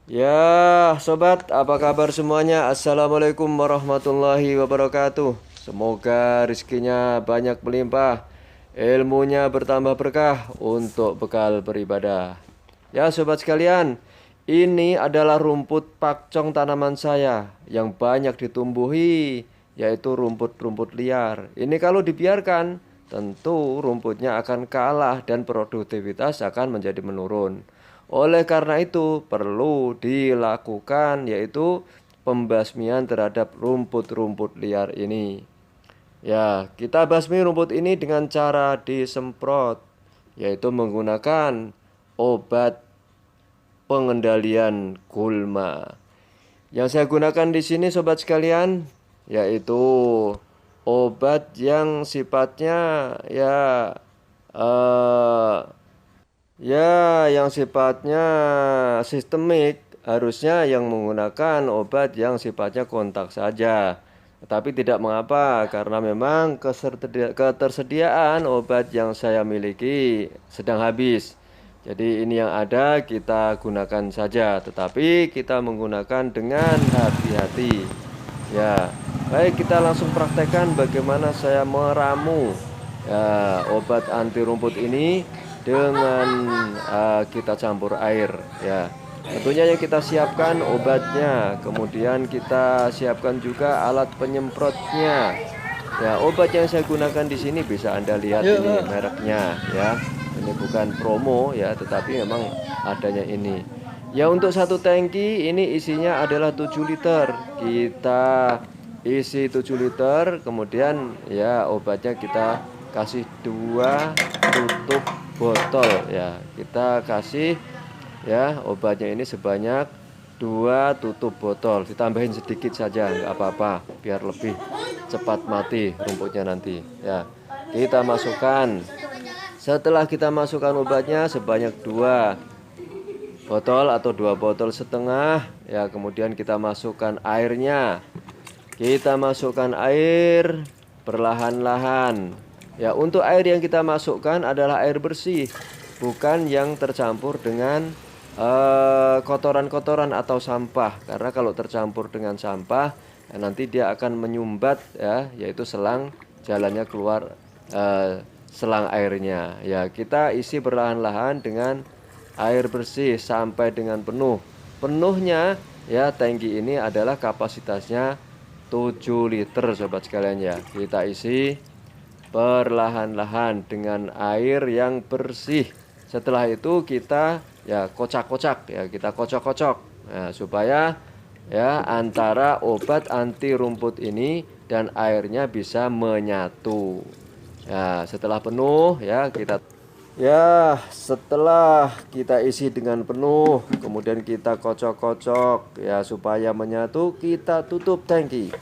Ya, sobat, apa kabar semuanya? Assalamualaikum warahmatullahi wabarakatuh. Semoga rezekinya banyak melimpah, ilmunya bertambah berkah untuk bekal beribadah. Ya, sobat sekalian, ini adalah rumput pakcong tanaman saya yang banyak ditumbuhi, yaitu rumput-rumput liar. Ini kalau dibiarkan, tentu rumputnya akan kalah dan produktivitas akan menjadi menurun. Oleh karena itu, perlu dilakukan yaitu pembasmian terhadap rumput-rumput liar ini. Ya, kita basmi rumput ini dengan cara disemprot, yaitu menggunakan obat pengendalian gulma. Yang saya gunakan di sini sobat sekalian, yaitu obat yang sifatnya eh, yang sifatnya sistemik. Harusnya yang menggunakan obat yang sifatnya kontak saja. Tetapi tidak mengapa karena memang ketersediaan obat yang saya miliki sedang habis. Jadi ini yang ada kita gunakan saja, tetapi kita menggunakan dengan hati-hati. Ya, baik kita langsung praktekkan bagaimana saya meramu obat anti rumput ini dengan kita campur air ya. Tentunya yang kita siapkan obatnya, kemudian kita siapkan juga alat penyemprotnya. Ya, obat yang saya gunakan di sini bisa Anda lihat ini mereknya ya. Ini bukan promo ya, tetapi memang adanya ini. Ya, untuk satu tangki ini isinya adalah 7 liter. Kita isi 7 liter, kemudian ya obatnya kita kasih 2 tutup botol ya. Kita kasih ya obatnya ini sebanyak 2 tutup botol. Ditambahin sedikit saja nggak apa-apa biar lebih cepat mati rumputnya nanti ya. Kita masukkan. Setelah kita masukkan obatnya sebanyak 2 botol atau 2 botol setengah ya, kemudian kita masukkan airnya. Kita masukkan air perlahan-lahan ya. Untuk air yang kita masukkan adalah air bersih, bukan yang tercampur dengan kotoran-kotoran atau sampah. Karena kalau tercampur dengan sampah ya, nanti dia akan menyumbat ya, yaitu selang jalannya keluar selang airnya ya. Kita isi perlahan-lahan dengan air bersih sampai dengan penuh. Penuhnya ya, tangki ini adalah kapasitasnya 7 liter sobat sekalian ya. Kita isi perlahan-lahan dengan air yang bersih. Setelah itu kita ya kocak-kocak ya, kita kocok-kocok nah, supaya ya antara obat anti rumput ini dan airnya bisa menyatu. Ya, setelah penuh ya setelah kita isi dengan penuh, kemudian kita kocok-kocok ya supaya menyatu, kita tutup tangki.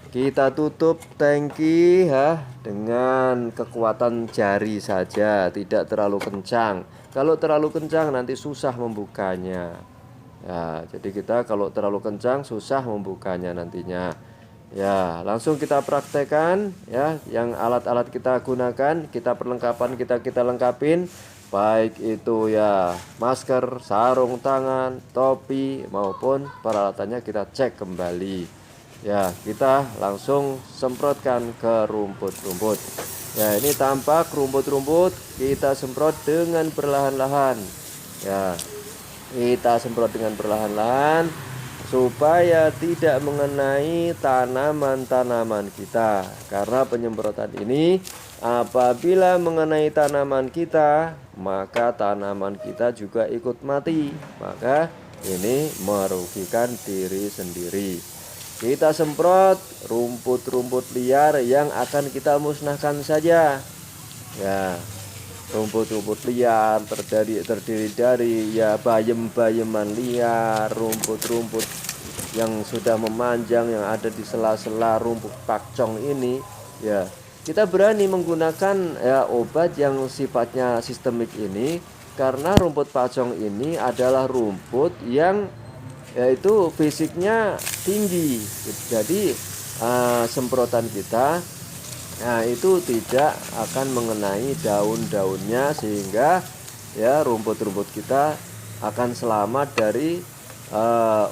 Kita tutup tangki ya dengan kekuatan jari saja, tidak terlalu kencang. Kalau terlalu kencang nanti susah membukanya. Ya, jadi kita kalau terlalu kencang susah membukanya nantinya. Ya, langsung kita praktekkan ya. Yang alat-alat kita gunakan, kita perlengkapan kita lengkapin, baik itu ya masker, sarung tangan, topi maupun peralatannya kita cek kembali. Ya, kita langsung semprotkan ke rumput-rumput. Ya, ini tampak rumput-rumput kita semprot dengan perlahan-lahan. Ya, kita semprot dengan perlahan-lahan supaya tidak mengenai tanaman-tanaman kita. Karena penyemprotan ini apabila mengenai tanaman kita, maka tanaman kita juga ikut mati. Maka ini merugikan diri sendiri. Kita semprot rumput-rumput liar yang akan kita musnahkan saja. Ya, rumput-rumput liar terdiri dari ya bayem-bayeman liar, rumput-rumput yang sudah memanjang yang ada di sela-sela rumput pakcong ini ya. Kita berani menggunakan ya obat yang sifatnya sistemik ini karena rumput pakcong ini adalah rumput yang yaitu fisiknya tinggi. Jadi semprotan kita nah itu tidak akan mengenai daun-daunnya, sehingga ya rumput-rumput kita akan selamat dari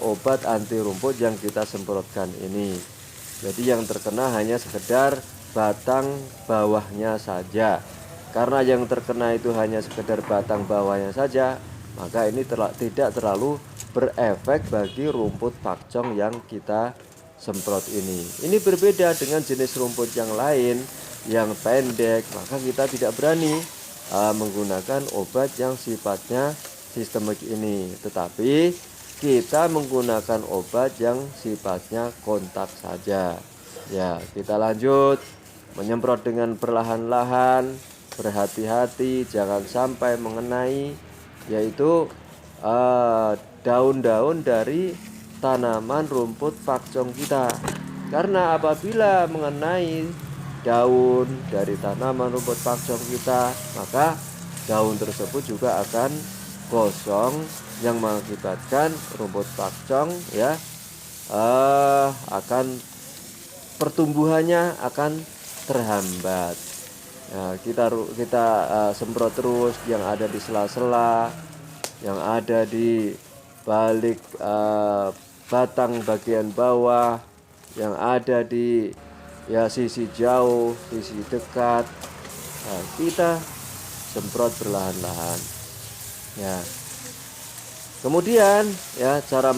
obat anti rumput yang kita semprotkan ini. Jadi yang terkena hanya sekedar batang bawahnya saja. Karena yang terkena itu hanya sekedar batang bawahnya saja, maka ini tidak terlalu berefek bagi rumput pakcong yang kita semprot ini. Ini berbeda dengan jenis rumput yang lain yang pendek, maka kita tidak berani menggunakan obat yang sifatnya sistemik ini, tetapi kita menggunakan obat yang sifatnya kontak saja. Ya, kita lanjut menyemprot dengan perlahan-lahan, berhati-hati, jangan sampai mengenai yaitu daun-daun dari tanaman rumput pakcong kita. Karena apabila mengenai daun dari tanaman rumput pakcong kita, maka daun tersebut juga akan gosong yang mengakibatkan rumput pakcong ya akan pertumbuhannya akan terhambat. Nah, kita semprot terus yang ada di sela-sela, yang ada di balik batang bagian bawah, yang ada di sisi jauh, sisi dekat. Nah, kita semprot perlahan-lahan. Ya. Kemudian cara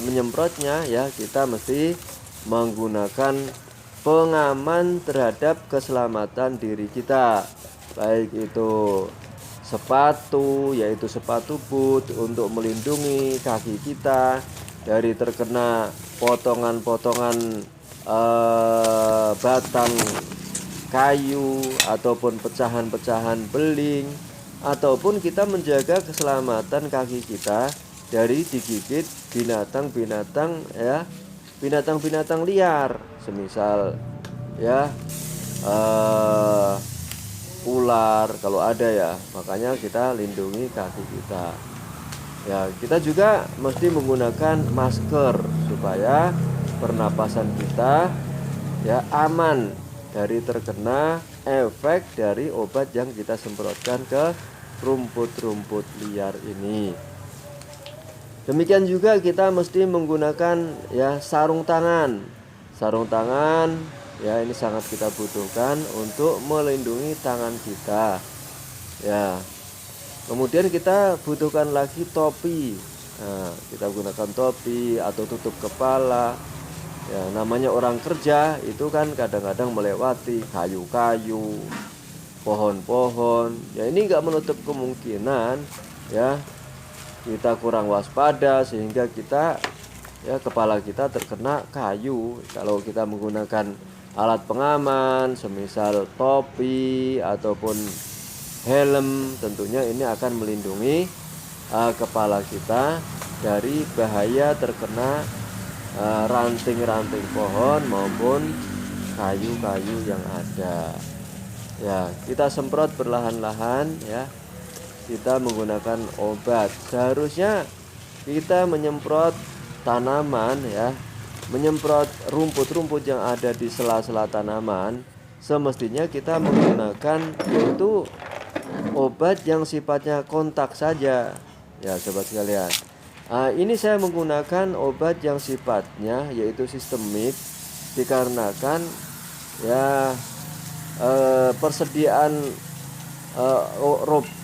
menyemprotnya kita mesti menggunakan pengaman terhadap keselamatan diri kita, baik itu sepatu, yaitu sepatu boot untuk melindungi kaki kita dari terkena potongan-potongan batang kayu ataupun pecahan-pecahan beling, ataupun kita menjaga keselamatan kaki kita dari digigit binatang-binatang binatang-binatang liar, semisal ular kalau ada ya, makanya kita lindungi kaki kita. Ya, kita juga mesti menggunakan masker supaya pernapasan kita aman dari terkena efek dari obat yang kita semprotkan ke rumput-rumput liar ini. Demikian juga kita mesti menggunakan sarung tangan. Sarung tangan ini sangat kita butuhkan untuk melindungi tangan kita. Ya. Kemudian kita butuhkan lagi topi. Nah, kita gunakan topi atau tutup kepala. Ya, namanya orang kerja itu kan kadang-kadang melewati kayu-kayu, pohon-pohon. Ya, ini enggak menutup kemungkinan kita kurang waspada sehingga kita kepala kita terkena kayu. Kalau kita menggunakan alat pengaman semisal topi ataupun helm, tentunya ini akan melindungi kepala kita dari bahaya terkena ranting-ranting pohon maupun kayu-kayu yang ada. Ya, kita semprot perlahan-lahan kita menggunakan obat. Seharusnya kita menyemprot tanaman menyemprot rumput-rumput yang ada di sela-sela tanaman, semestinya kita menggunakan yaitu obat yang sifatnya kontak saja. Ya, sobat sekalian. Ini saya menggunakan obat yang sifatnya yaitu sistemik dikarenakan persediaan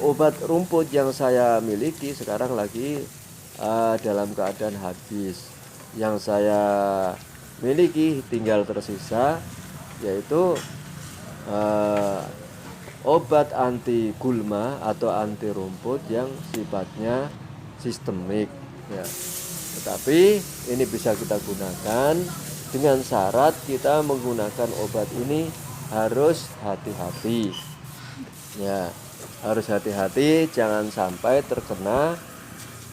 obat rumput yang saya miliki sekarang lagi dalam keadaan habis. Yang saya miliki tinggal tersisa yaitu obat anti gulma atau anti rumput yang sifatnya sistemik ya. Tetapi ini bisa kita gunakan dengan syarat kita menggunakan obat ini harus hati-hati. Ya, harus hati-hati jangan sampai terkena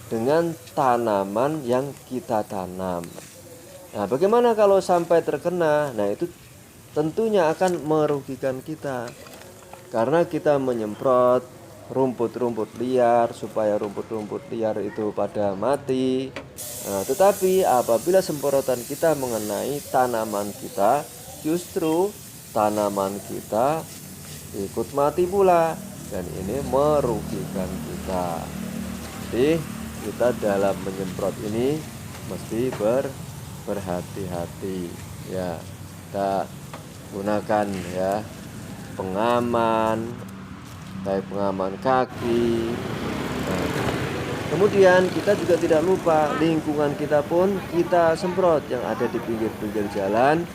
dengan tanaman yang kita tanam. Nah, bagaimana kalau sampai terkena? Nah, itu tentunya akan merugikan kita. Karena kita menyemprot rumput-rumput liar supaya rumput-rumput liar itu pada mati. Nah, tetapi apabila semprotan kita mengenai tanaman kita, justru tanaman kita ikut mati pula, dan ini merugikan kita. Jadi kita dalam menyemprot ini mesti berhati-hati ya. Kita gunakan ya pengaman, kayak pengaman kaki. Nah, kemudian kita juga tidak lupa lingkungan kita pun kita semprot yang ada di pinggir-pinggir jalan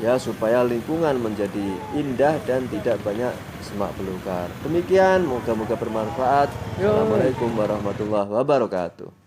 ya, supaya lingkungan menjadi indah dan tidak banyak semak belukar. Demikian, moga-moga bermanfaat. Assalamualaikum warahmatullahi wabarakatuh.